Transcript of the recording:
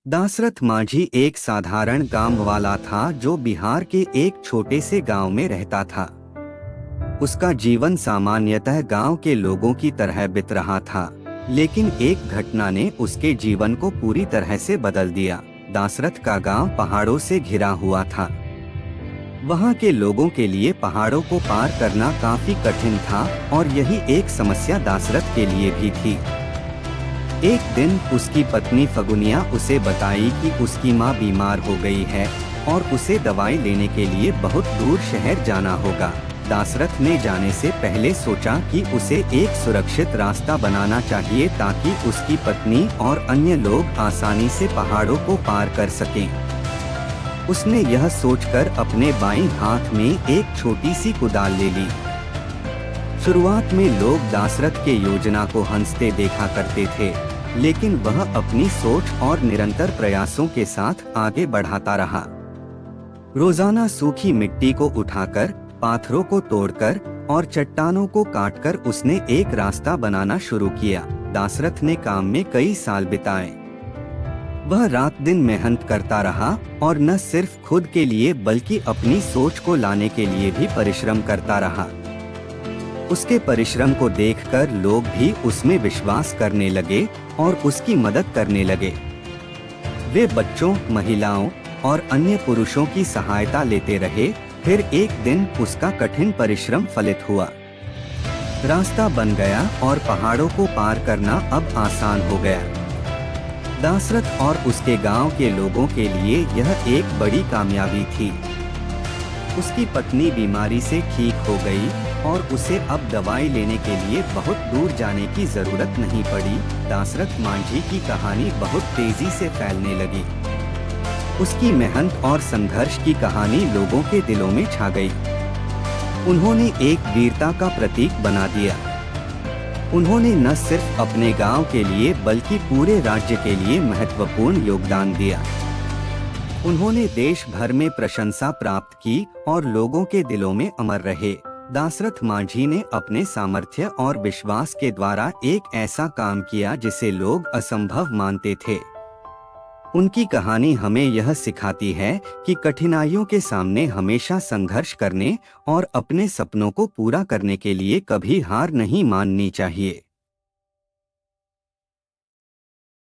दाशरथ मांझी एक साधारण गांव वाला था जो बिहार के एक छोटे से गांव में रहता था। उसका जीवन सामान्यतः गांव के लोगों की तरह बीत रहा था, लेकिन एक घटना ने उसके जीवन को पूरी तरह से बदल दिया। दाशरथ का गांव पहाड़ों से घिरा हुआ था। वहां के लोगों के लिए पहाड़ों को पार करना काफी कठिन था और यही एक समस्या दाशरथ के लिए भी थी। एक दिन उसकी पत्नी फगुनिया उसे बताई कि उसकी मां बीमार हो गई है और उसे दवाई लेने के लिए बहुत दूर शहर जाना होगा। दाशरथ ने जाने से पहले सोचा कि उसे एक सुरक्षित रास्ता बनाना चाहिए ताकि उसकी पत्नी और अन्य लोग आसानी से पहाड़ों को पार कर सकें। उसने यह सोचकर अपने बाईं हाथ में एक छोटी सी कुदाल ले ली। शुरुआत में लोग दाशरथ के योजना को हंसते देखा करते थे, लेकिन वह अपनी सोच और निरंतर प्रयासों के साथ आगे बढ़ाता रहा। रोजाना सूखी मिट्टी को उठाकर, पाथरों को तोड़कर और चट्टानों को काटकर उसने एक रास्ता बनाना शुरू किया। दाशरथ ने काम में कई साल बिताए। वह रात दिन मेहनत करता रहा और न सिर्फ खुद के लिए बल्कि अपनी सोच को लाने के लिए भी परिश्रम करता रहा। उसके परिश्रम को देखकर लोग भी उसमें विश्वास करने लगे और उसकी मदद करने लगे। वे बच्चों, महिलाओं और अन्य पुरुषों की सहायता लेते रहे। फिर एक दिन उसका कठिन परिश्रम फलित हुआ। रास्ता बन गया और पहाड़ों को पार करना अब आसान हो गया। दाशरथ और उसके गांव के लोगों के लिए यह एक बड़ी कामयाबी थी। उसकी पत्नी बीमारी से ठीक हो गई और उसे अब दवाई लेने के लिए बहुत दूर जाने की जरूरत नहीं पड़ी। दाशरथ मांझी की कहानी बहुत तेजी से फैलने लगी। उसकी मेहनत और संघर्ष की कहानी लोगों के दिलों में छा गई। उन्होंने एक वीरता का प्रतीक बना दिया। उन्होंने न सिर्फ अपने गांव के लिए बल्कि पूरे राज्य के लिए महत्वपूर्ण योगदान दिया। उन्होंने देश भर में प्रशंसा प्राप्त की और लोगों के दिलों में अमर रहे। दाशरथ मांझी ने अपने सामर्थ्य और विश्वास के द्वारा एक ऐसा काम किया जिसे लोग असंभव मानते थे। उनकी कहानी हमें यह सिखाती है कि कठिनाइयों के सामने हमेशा संघर्ष करने और अपने सपनों को पूरा करने के लिए कभी हार नहीं माननी चाहिए।